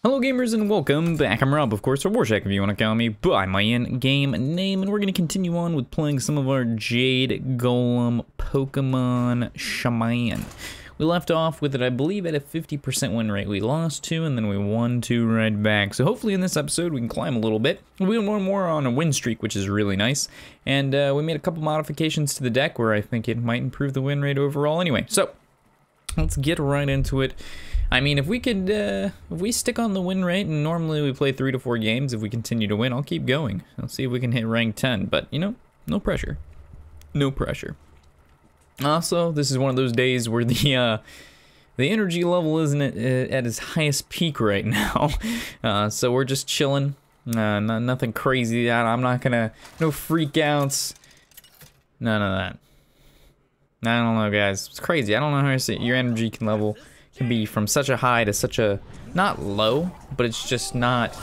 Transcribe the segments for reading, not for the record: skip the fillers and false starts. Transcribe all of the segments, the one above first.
Hello gamers and welcome back. I'm Rob, of course, or Warshak if you want to call me by my in-game name, and we're going to continue on with playing some of our Jade Golem Pokemon Shaman. We left off with it, I believe, at a 50% win rate. We lost 2 and then we won 2 right back. So hopefully in this episode we can climb a little bit. We won more on a win streak, which is really nice. And we made a couple modifications to the deck where I think it might improve the win rate overall anyway. So let's get right into it. I mean, if we could, if we stick on the win rate, and normally we play 3 to 4 games, if we continue to win, I'll keep going. I'll see if we can hit rank 10, but, you know, no pressure. No pressure. Also, this is one of those days where the energy level isn't at its highest peak right now. So we're just chilling. Nothing crazy. I'm not gonna, no freak outs. None of that. I don't know, guys. It's crazy. I don't know how your energy can be from such a high to such a, not low, but it's just not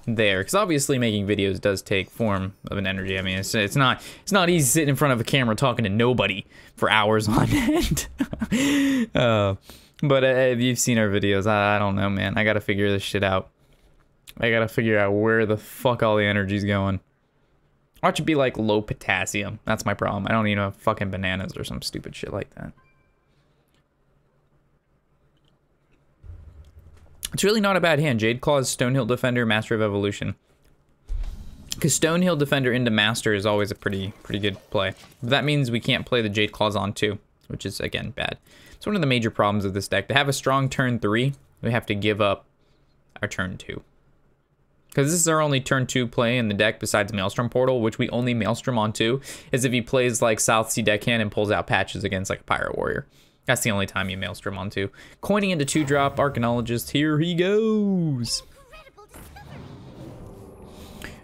there. Because obviously making videos does take form of an energy. I mean, it's not easy sitting in front of a camera talking to nobody for hours on end. But if you've seen our videos, I don't know, man. I gotta figure this shit out. I gotta figure out where the fuck all the energy's going. Watch it be like low potassium. That's my problem. I don't eat fucking bananas or some stupid shit like that. It's really not a bad hand. Jade Claw's Stonehill Defender, Master of Evolution. Because Stonehill Defender into Master is always a pretty good play. But that means we can't play the Jade Claws on 2, which is, again, bad. It's one of the major problems of this deck. To have a strong turn 3, we have to give up our turn 2. Because this is our only turn 2 play in the deck besides Maelstrom Portal, which we only Maelstrom on 2, is if he plays like South Sea Deckhand and pulls out patches against like a Pirate Warrior. That's the only time you Maelstrom on 2. Coining into 2-drop, Archaeologist, here he goes!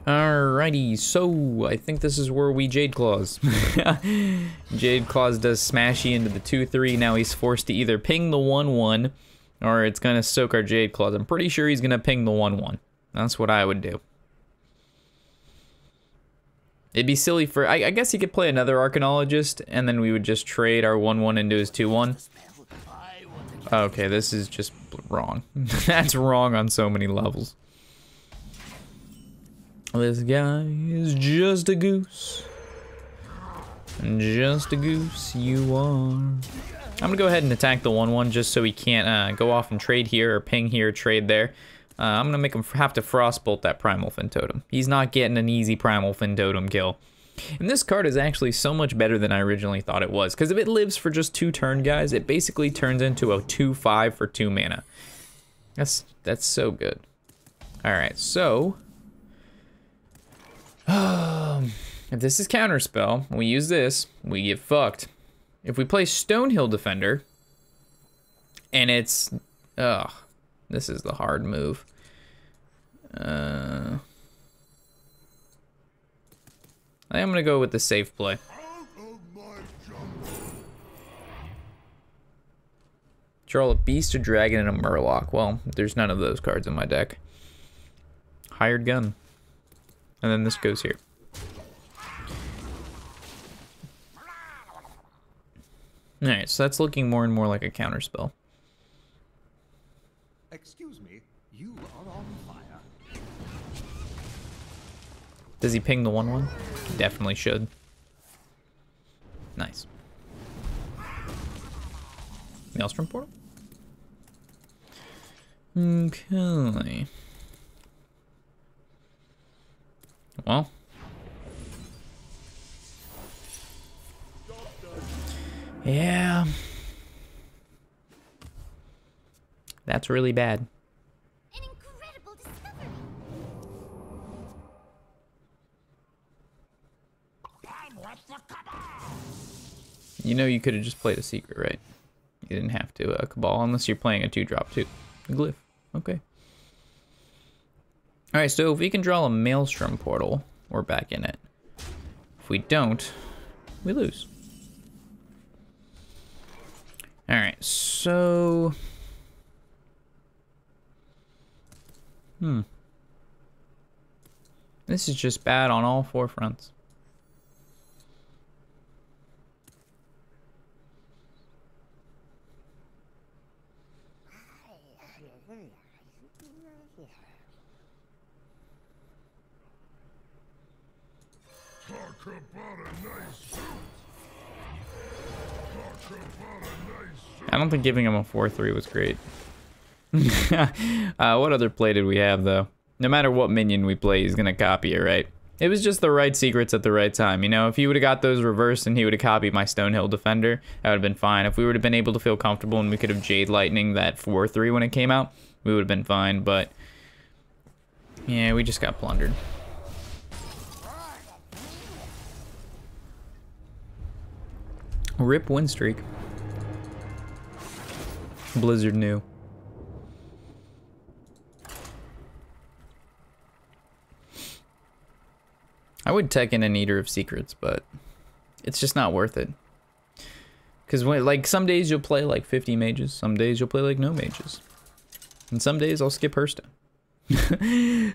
Alrighty, so I think this is where we Jade Claws. Jade Claws does smashy into the 2-3, now he's forced to either ping the 1-1, or it's gonna soak our Jade Claws. I'm pretty sure he's gonna ping the 1-1. That's what I would do. It'd be silly for, I guess he could play another Archaeologist, and then we would just trade our 1-1 into his 2-1. Okay, this is just wrong. That's wrong on so many levels. This guy is just a goose. Just a goose you are. I'm gonna go ahead and attack the 1-1 just so he can't go off and trade here, or ping here, trade there. I'm gonna make him have to Frostbolt that Primal Fin Totem. He's not getting an easy Primal Fin Totem kill. And this card is actually so much better than I originally thought it was, because if it lives for just 2 turn, guys, it basically turns into a 2/5 for 2 mana. That's so good. Alright, so if this is Counterspell, we use this, we get fucked. If we play Stonehill Defender, and it's, this is the hard move. I think I'm gonna go with the safe play. Draw a Beast, a Dragon, and a Murloc. Well, there's none of those cards in my deck. Hired Gun. And then this goes here. Alright, so that's looking more and more like a counterspell. Excuse me, you are on fire. Does he ping the 1-1? Definitely should. Nice. Maelstrom Portal? Okay. Well. Yeah. That's really bad. An incredible discovery. You know you could have just played a secret, right? You didn't have to Cabal unless you're playing a 2-drop too. A Glyph. Okay. Alright, so if we can draw a Maelstrom Portal, we're back in it. If we don't, we lose. Alright, so this is just bad on all 4 fronts. I don't think giving him a 4-3 was great. What other play did we have, though? No matter what minion we play, he's gonna copy it, right? It was just the right secrets at the right time. You know, if he would have got those reversed and he would have copied my Stonehill Defender, that would have been fine. If we would have been able to feel comfortable and we could have Jade Lightning that 4-3 when it came out, we would have been fine, but... yeah, we just got plundered. Rip win streak. Blizzard knew. I would tech in an Eater of Secrets, but it's just not worth it. Because like some days you'll play like 50 mages, some days you'll play like no mages, and some days I'll skip Hearthstone.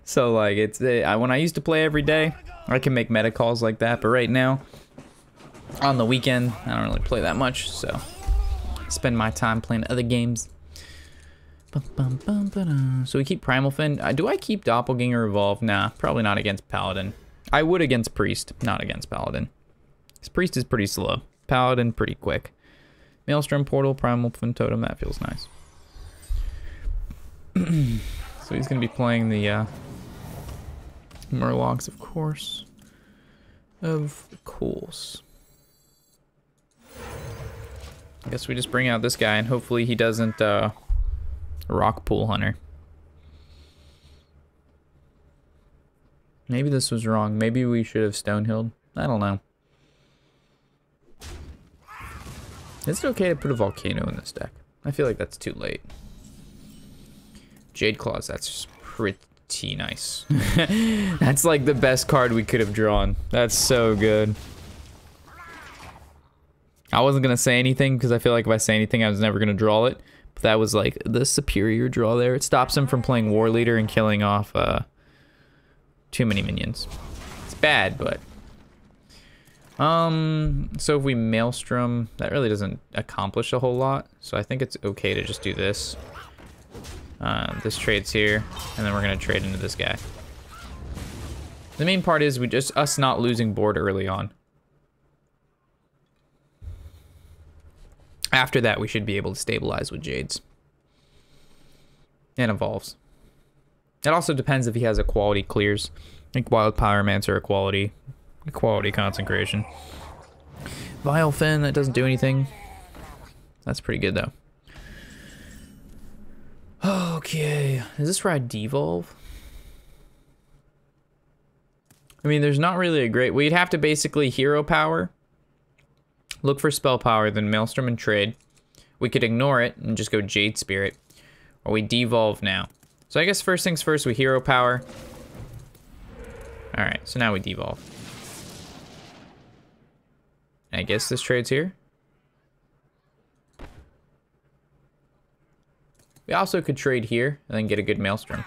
So like it's when I used to play every day, I can make meta calls like that. But right now, on the weekend, I don't really play that much, so I spend my time playing other games. So we keep Primal Fin. Do I keep Doppelganger Evolve? Nah, probably not against Paladin. I would against Priest, not against Paladin. His Priest is pretty slow. Paladin, pretty quick. Maelstrom Portal, Primal Fin Totem, that feels nice. So he's going to be playing the Murlocs, of course. Of course. I guess we just bring out this guy and hopefully he doesn't Rock Pool Hunter. Maybe this was wrong. Maybe we should have Stonehilled. I don't know. Is it okay to put a Volcano in this deck? I feel like that's too late. Jade Claws, that's pretty nice. That's like the best card we could have drawn. That's so good. I wasn't going to say anything because I feel like if I say anything, I was never going to draw it. But that was like the superior draw there. It stops him from playing War Leader and killing off too many minions. It's bad, but... so if we Maelstrom, that really doesn't accomplish a whole lot. So I think it's okay to just do this. This trade's here, and then we're going to trade into this guy. The main part is us not losing board early on. After that, we should be able to stabilize with Jades. And Evolves. It also depends if he has equality clears. Like Wild Pyromancer equality consecration. Vile Fin, that doesn't do anything. That's pretty good though. Okay, is this where I devolve? I mean, there's not really a great... we'd have to basically hero power, look for spell power, then Maelstrom and trade. We could ignore it and just go Jade Spirit, or we devolve now. So I guess first things first, we hero power. All right, so now we devolve. And I guess this trade's here. We also could trade here and then get a good Maelstrom.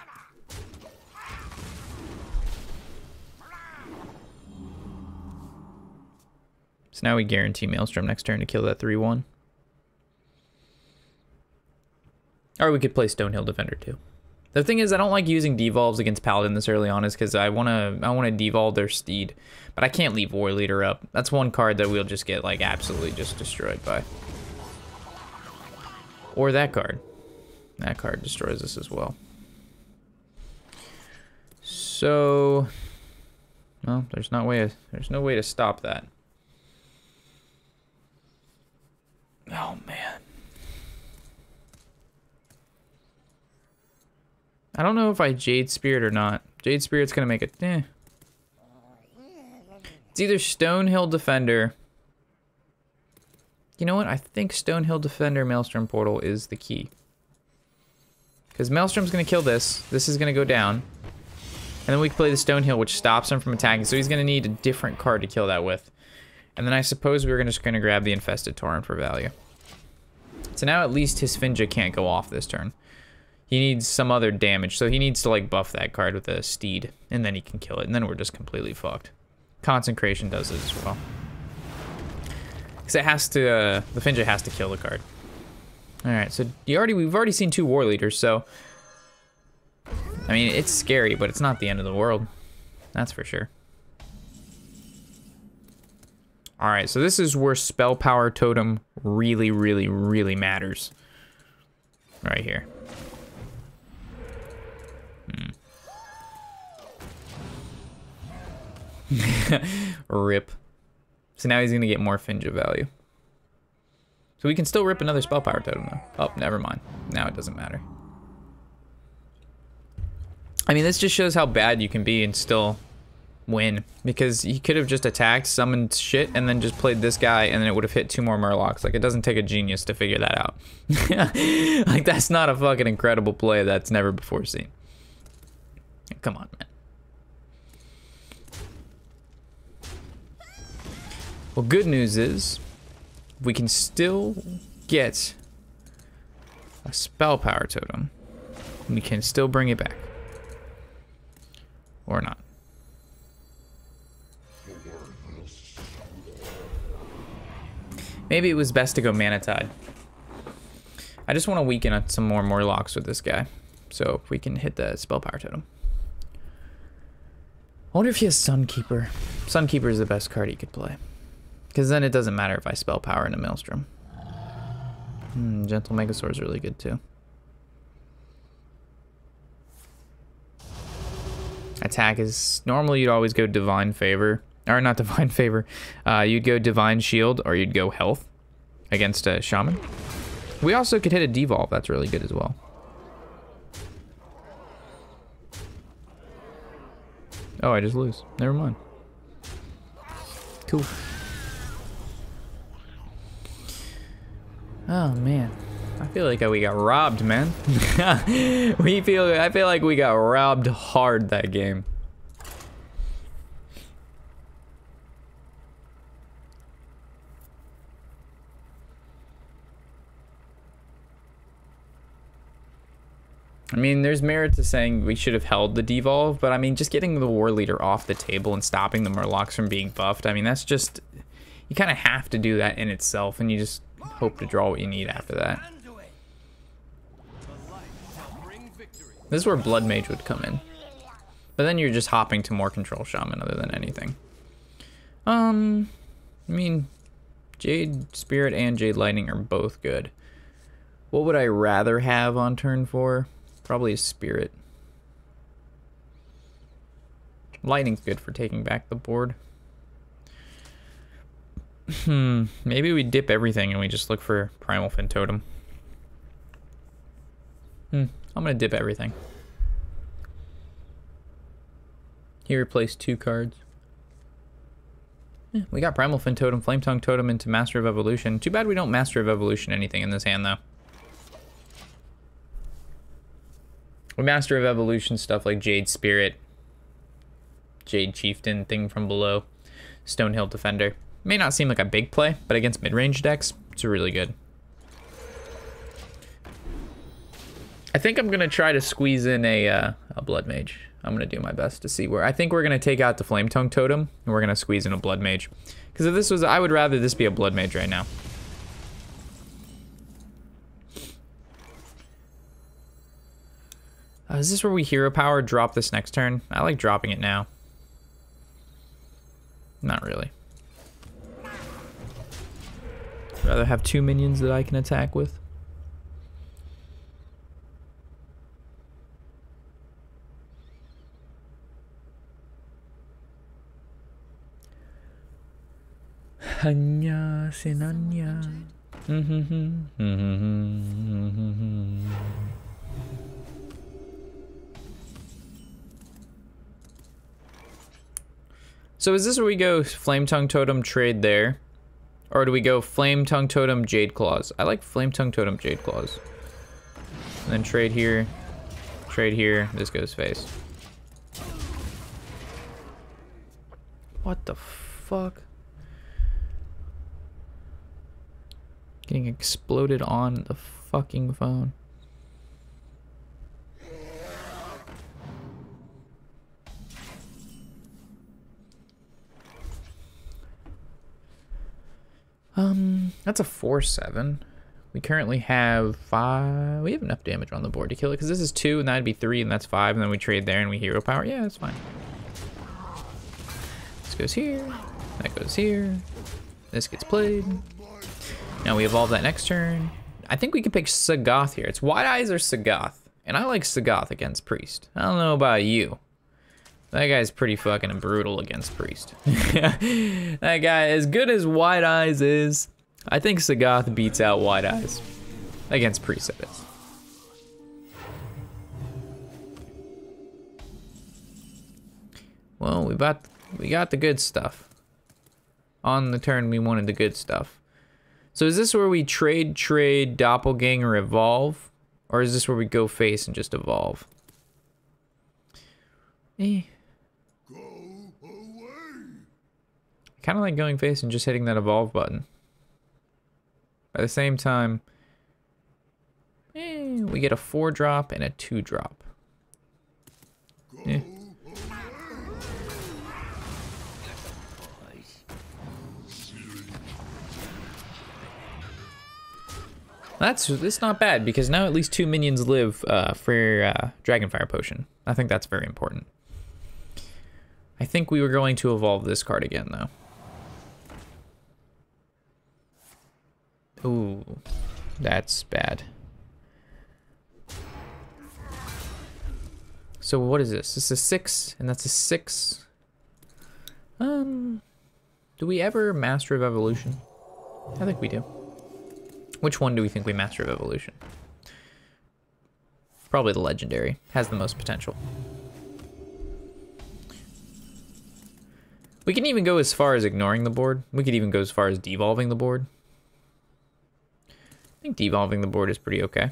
So now we guarantee Maelstrom next turn to kill that 3-1. Or we could play Stonehill Defender too. The thing is, I don't like using devolves against Paladin this early on, is because I wanna devolve their steed, but I can't leave War Leader up. That's one card that we'll just get like absolutely just destroyed by. Or that card. That card destroys us as well. So, well, there's no way to stop that. Oh man. I don't know if I Jade Spirit or not. Jade Spirit's gonna make it. It's either Stonehill Defender. You know what? I think Stonehill Defender Maelstrom Portal is the key. Because Maelstrom's gonna kill this. This is gonna go down. And then we can play the Stonehill, which stops him from attacking. So he's gonna need a different card to kill that with. And then I suppose we're just gonna grab the Infested Torrent for value. So now at least his Finja can't go off this turn. He needs some other damage, so he needs to like buff that card with a steed, and then he can kill it, and then we're just completely fucked. Consecration does it as well. Because it has to, the Finja has to kill the card. Alright, so we've already seen 2 War Leaders, so I mean, it's scary, but it's not the end of the world. That's for sure. Alright, so this is where spell power totem really, really, really matters. Right here. Rip. So now he's gonna get more Finja value. So we can still rip another spell power totem though. Oh, never mind. Now it doesn't matter. I mean, this just shows how bad you can be and still win. Because he could have just attacked, summoned shit, and then just played this guy, and then it would have hit 2 more Murlocs. Like, it doesn't take a genius to figure that out. Like, that's not a fucking incredible play that's never before seen. Come on, man. Well, good news is we can still get a spell power totem. We can still bring it back. Or not. Maybe it was best to go Mana Tide. I just want to weaken up some more Murlocs with this guy. So we can hit the spell power totem. I wonder if he has Sunkeeper. Sunkeeper is the best card he could play. Because then it doesn't matter if I spell power into Maelstrom. Gentle Megasaur is really good too. Attack is... Normally you'd always go Divine Favor. Or not Divine Favor. You'd go Divine Shield or you'd go Health against a Shaman. We also could hit a Devolve. That's really good as well. Oh, I just lose. Never mind. Cool. Oh, man. I feel like we got robbed, man. I feel like we got robbed hard that game. I mean, there's merit to saying we should have held the devolve, but I mean, just getting the war leader off the table and stopping the Murlocs from being buffed, I mean, that's just... You kind of have to do that in itself, and you just hope to draw what you need after that. This is where Blood Mage would come in. But then you're just hopping to more control Shaman other than anything. I mean, Jade Spirit and Jade Lightning are both good. What would I rather have on turn 4? Probably a Spirit. Lightning's good for taking back the board. Maybe we dip everything and we just look for Primal Fin Totem. I'm gonna dip everything. He replaced 2 cards. Yeah, we got Primal Fin Totem, Flame Tongue Totem into Master of Evolution. Too bad we don't Master of Evolution anything in this hand though. We Master of Evolution stuff like Jade Spirit, Jade Chieftain, Thing from Below, Stonehill Defender. May not seem like a big play, but against mid-range decks, it's really good. I think I'm gonna try to squeeze in a Blood Mage. I'm gonna do my best to see where. I think we're gonna take out the Flame Tongue Totem, and we're gonna squeeze in a Blood Mage. Because if this was, I would rather this be a Blood Mage right now. Is this where we Hero Power, drop this next turn? I like dropping it now. Not really. Rather have 2 minions that I can attack with. Hanya Sinanya. So is this where we go Flame Tongue Totem, trade there? Or do we go Flame Tongue Totem, Jade Claws? I like Flame Tongue Totem, Jade Claws. And then trade here, this goes face. What the fuck? Getting exploded on the fucking phone. That's a 4/7. We currently have 5. We have enough damage on the board to kill it, because this is 2, and that'd be 3, and that's 5, and then we trade there, and we hero power. Yeah, that's fine. This goes here. That goes here. This gets played. Now we evolve that next turn. I think we can pick Sagoth here. It's Wide Eyes or Sagoth. And I like Sagoth against Priest. I don't know about you. That guy's pretty fucking brutal against Priest. That guy, as good as Wide Eyes is, I think Sagoth beats out Wide Eyes. Against Priest, that is. Well, we got the good stuff. On the turn, we wanted the good stuff. So is this where we trade, doppelganger, evolve? Or is this where we go face and just evolve? Kind of like going face and just hitting that evolve button. At the same time, we get a 4-drop and a 2-drop. It's not bad, because now at least 2 minions live for Dragonfire Potion. I think that's very important. I think we were going to evolve this card again, though. Ooh, that's bad. So what is this? This is a 6, and that's a 6. Do we ever Master of Evolution? I think we do. Which one do we think we Master of Evolution? Probably the Legendary. Has the most potential. We can even go as far as ignoring the board. We could even go as far as devolving the board. I think devolving the board is pretty okay.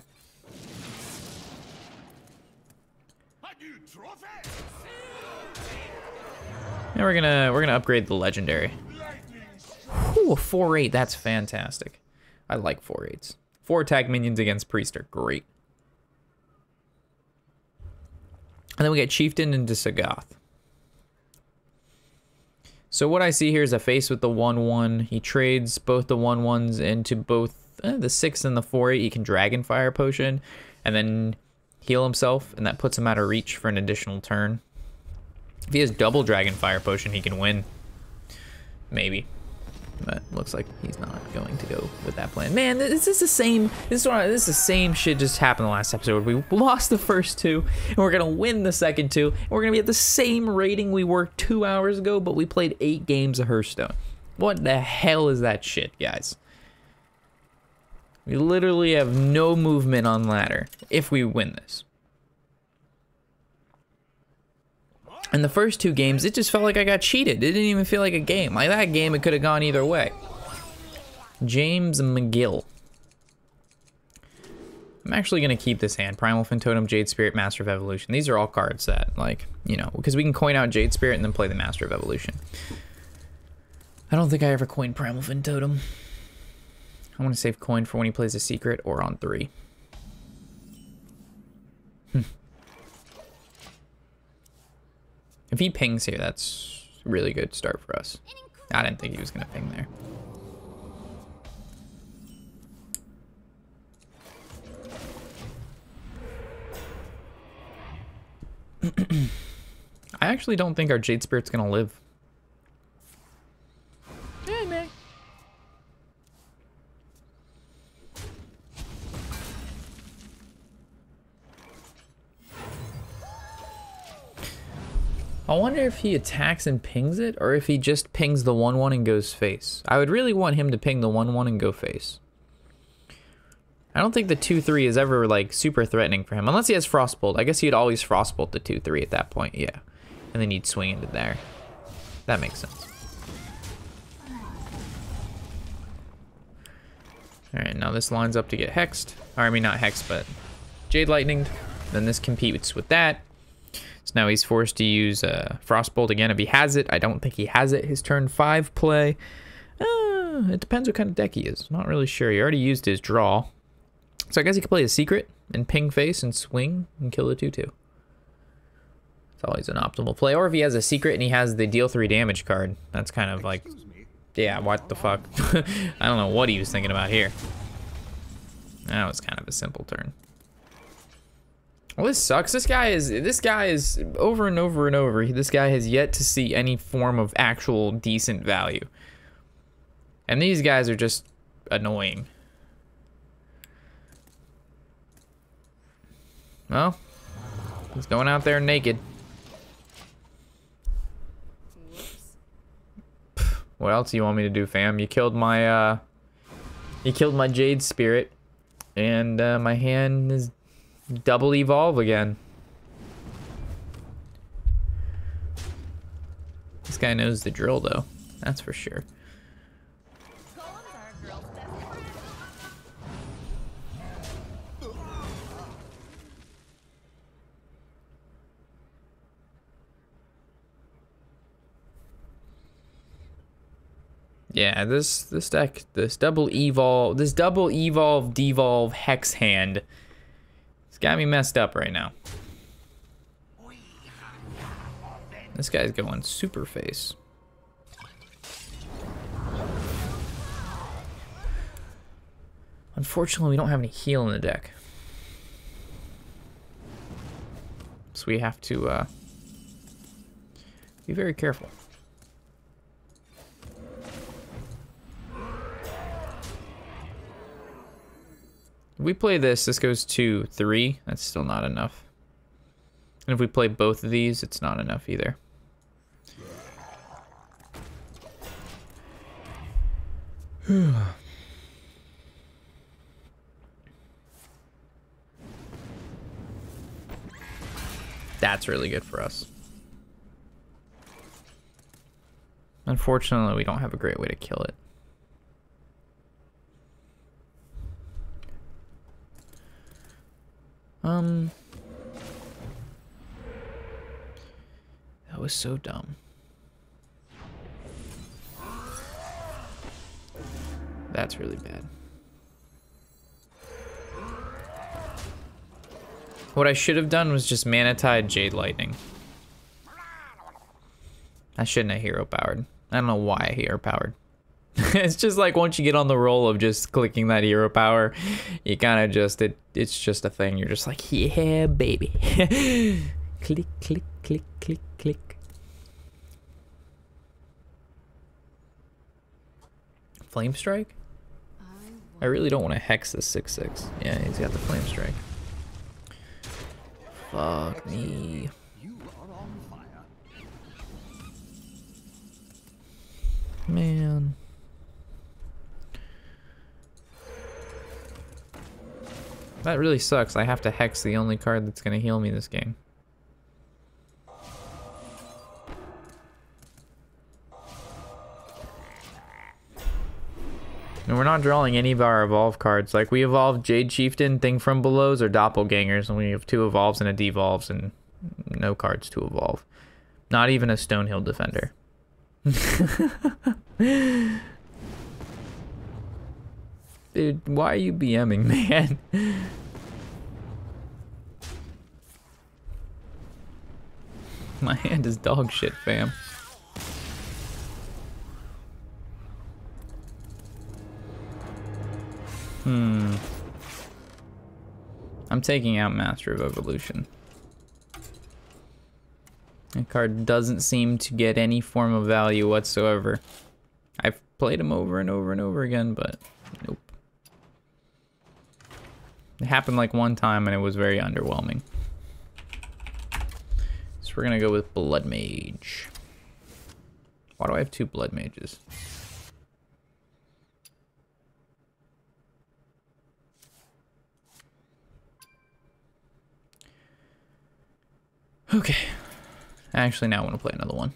And we're gonna upgrade the Legendary. Ooh, a 4/8. That's fantastic. I like 4/8s. 4 attack minions against Priest are great. And then we get Chieftain into Sagoth. So what I see here is a face with the 1/1. He trades both the 1/1s into both the 6 and the 4/8. He can Dragonfire Potion and then heal himself, and that puts him out of reach for an additional turn. If he has double Dragonfire Potion, he can win. Maybe. But looks like he's not going to go with that plan. Man, this is the same. This is the same shit just happened the last episode. We lost the first 2, and we're gonna win the second 2. And we're gonna be at the same rating we were 2 hours ago, but we played 8 games of Hearthstone. What the hell is that shit, guys? We literally have no movement on ladder if we win this. In the first 2 games, it just felt like I got cheated. It didn't even feel like a game. Like that game, it could have gone either way. James McGill. I'm actually going to keep this hand. Primal Fin Totem, Jade Spirit, Master of Evolution. These are all cards that, like, you know, because we can coin out Jade Spirit and then play the Master of Evolution. I don't think I ever coined Primal Fin Totem. I want to save coin for when he plays a secret or on 3. If he pings here, that's a really good start for us. I didn't think he was going to ping there. I actually don't think our Jade Spirit's going to live. Hey, man. I wonder if he attacks and pings it, or if he just pings the 1/1 and goes face. I would really want him to ping the 1/1 and go face. I don't think the 2/3 is ever, like, super threatening for him. Unless he has Frostbolt. I guess he'd always Frostbolt the 2/3 at that point, yeah. And then he'd swing into there. That makes sense. Alright, now this lines up to get hexed. Or, I mean, not hexed, but Jade Lightninged. Then this competes with that. So now he's forced to use Frostbolt again if he has it. I don't think he has it. His turn 5 play. It depends what kind of deck he is. Not really sure. He already used his draw. So I guess he could play a secret and ping face and swing and kill the 2/2. It's always an optimal play. Or if he has a secret and he has the deal 3 damage card. That's kind of like, yeah, what the fuck? I don't know what he was thinking about here. That was kind of a simple turn. Well, this sucks. This guy is over and over and over. This guy has yet to see any form of actual decent value. And these guys are just annoying. Well, he's going out there naked. What else do you want me to do, fam? You killed my Jade spirit, and my hand is double evolve again. This guy knows the drill, though. That's for sure. Yeah, this deck, this double evolve, devolve hex hand, it's got me messed up right now. This guy's going super face. Unfortunately, we don't have any heal in the deck, so we have to be very careful. If we play this goes to 3. That's still not enough. And if we play both of these, it's not enough either. That's really good for us. Unfortunately, we don't have a great way to kill it. That was so dumb. That's really bad. What I should have done was just Mana Tide Jade Lightning. I shouldn't have hero powered. I don't know why I hero powered. It's just like once you get on the roll of just clicking that hero power, you kind of just, it's just a thing. You're just like, yeah, baby. Click, click, click, click, click. Flame Strike? I really don't want to hex this 6/6. Yeah, he's got the Flame Strike. Fuck me. You are on fire. Man. That really sucks. I have to hex the only card that's going to heal me this game. And we're not drawing any of our evolve cards. Like, we evolved Jade Chieftain, Thing from Below's, or Doppelgangers, and we have 2 evolves and a devolves, and no cards to evolve. Not even a Stonehill Defender. Dude, why are you BMing, man? My hand is dog shit, fam. I'm taking out Master of Evolution. That card doesn't seem to get any form of value whatsoever. I've played him over and over and over again, but nope. It happened like one time and it was very underwhelming. So we're gonna go with Blood Mage. Why do I have 2 Blood Mages? Okay. Actually, now I want to play another one.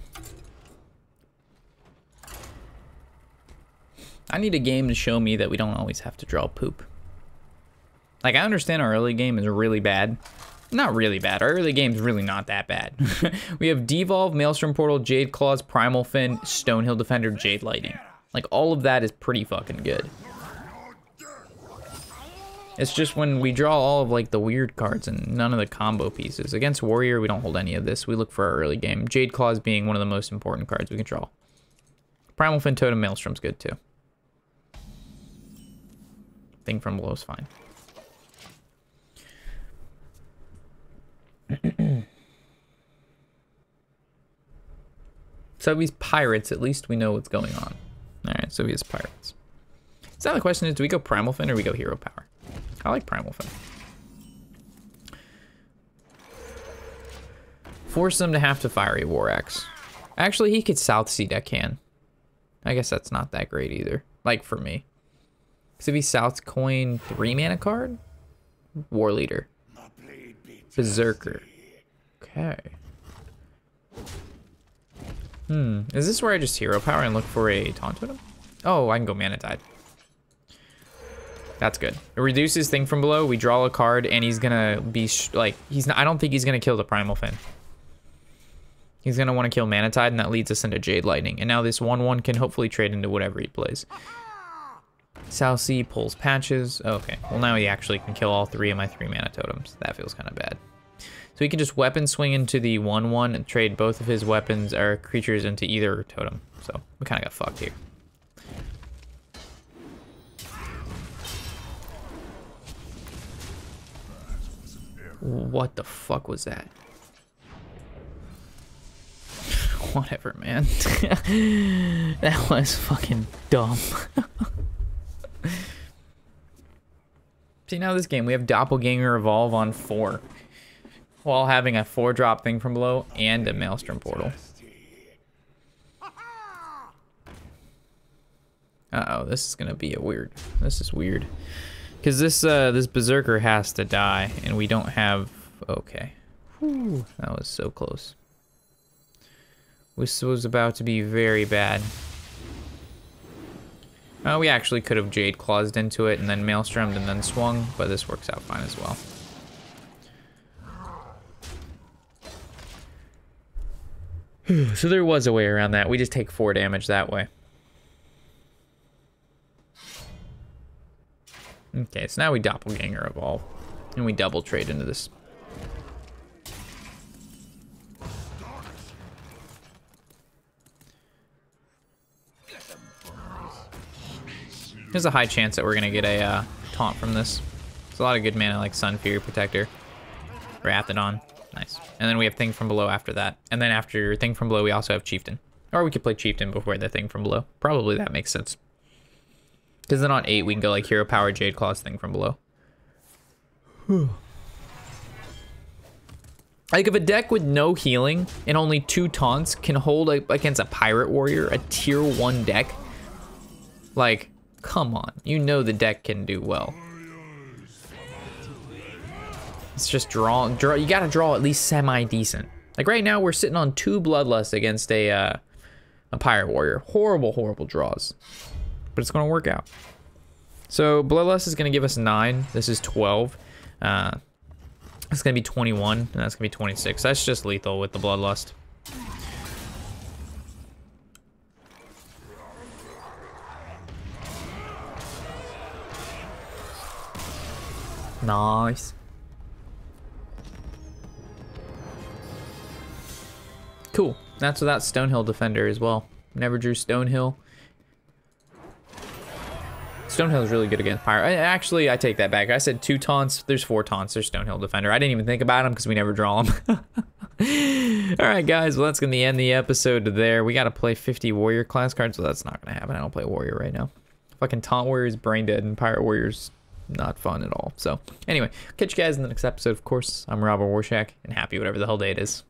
I need a game to show me that we don't always have to draw poop. Like, I understand our early game is really bad. Not really bad. Our early game's really not that bad. We have Devolve, Maelstrom Portal, Jade Claws, Primal Fin, Stonehill Defender, Jade Lightning. Like, all of that is pretty fucking good. It's just when we draw all of, like, the weird cards and none of the combo pieces. Against Warrior, we don't hold any of this. We look for our early game. Jade Claws being one of the most important cards we can draw. Primal Fin, Totem, Maelstrom's good, too. Thing from Below's fine. So if he's pirates, at least we know what's going on. Alright, so he has pirates. So now the question is, do we go Primal Fin or we go Hero Power? I like Primal Fin. Force them to have to fire a War Axe. Actually, he could Southsea Deckhand. I guess that's not that great either. Like for me. Because if he South coin 3 mana card, War Leader. Berserker. Okay. Is this where I just Hero Power and look for a Taunt Totem? Oh, I can go Mana Tide. That's good. It reduces thing from below. We draw a card, and he's gonna be like he's not. I don't think he's gonna kill the Primal Fin. He's gonna want to kill Mana Tide, and that leads us into Jade Lightning. And now this 1/1 can hopefully trade into whatever he plays. Southsea pulls patches. Oh, okay. Well, now he actually can kill all 3 of my 3 mana totems. That feels kind of bad. So he can just weapon swing into the 1/1 and trade both of his weapons or creatures into either totem. So we kind of got fucked here. What the fuck was that? Whatever, man. That was fucking dumb. See, now this game, we have Doppelganger Evolve on 4. While having a 4-drop thing from below and a Maelstrom Portal. Uh-oh, this is gonna be a weird. This is weird. Because this this Berserker has to die, and we don't have... Okay. Whew, that was so close. This was about to be very bad. We actually could have Jade Clawsed into it and then Maelstromed and then swung, but this works out fine as well. So there was a way around that. We just take 4 damage that way. Okay, so now we Doppelganger Evolve. And we double trade into this. There's a high chance that we're going to get a taunt from this. There's a lot of good mana like Sun Fury Protector. Rathodon. Nice. And then we have Thing from Below after that. And then after Thing from Below, we also have Chieftain. Or we could play Chieftain before the Thing from Below. Probably that makes sense. Because then on 8, we can go like Hero Power, Jade Claws, Thing from Below. Like if a deck with no healing and only 2 taunts can hold against a Pirate Warrior, a tier 1 deck, like, come on. You know the deck can do well. It's just draw. You gotta draw at least semi-decent. Like right now, we're sitting on 2 Bloodlust against a Pirate Warrior. Horrible, horrible draws. But it's gonna work out. So Bloodlust is gonna give us 9. This is 12. It's gonna be 21, and that's gonna be 26. That's just lethal with the Bloodlust. Nice. Cool. That's without Stonehill Defender as well. Never drew Stonehill. Stonehill is really good against Pirate. Actually, I take that back. I said 2 taunts. There's 4 taunts. There's Stonehill Defender. I didn't even think about them because we never draw them. Alright, guys. Well, that's going to end the episode there. We got to play 50 Warrior class cards, so that's not going to happen. I don't play Warrior right now. Fucking Taunt Warrior is brain dead, and Pirate Warrior's not fun at all. So, anyway, catch you guys in the next episode, of course. I'm Robert Warshak, and happy whatever the hell day it is.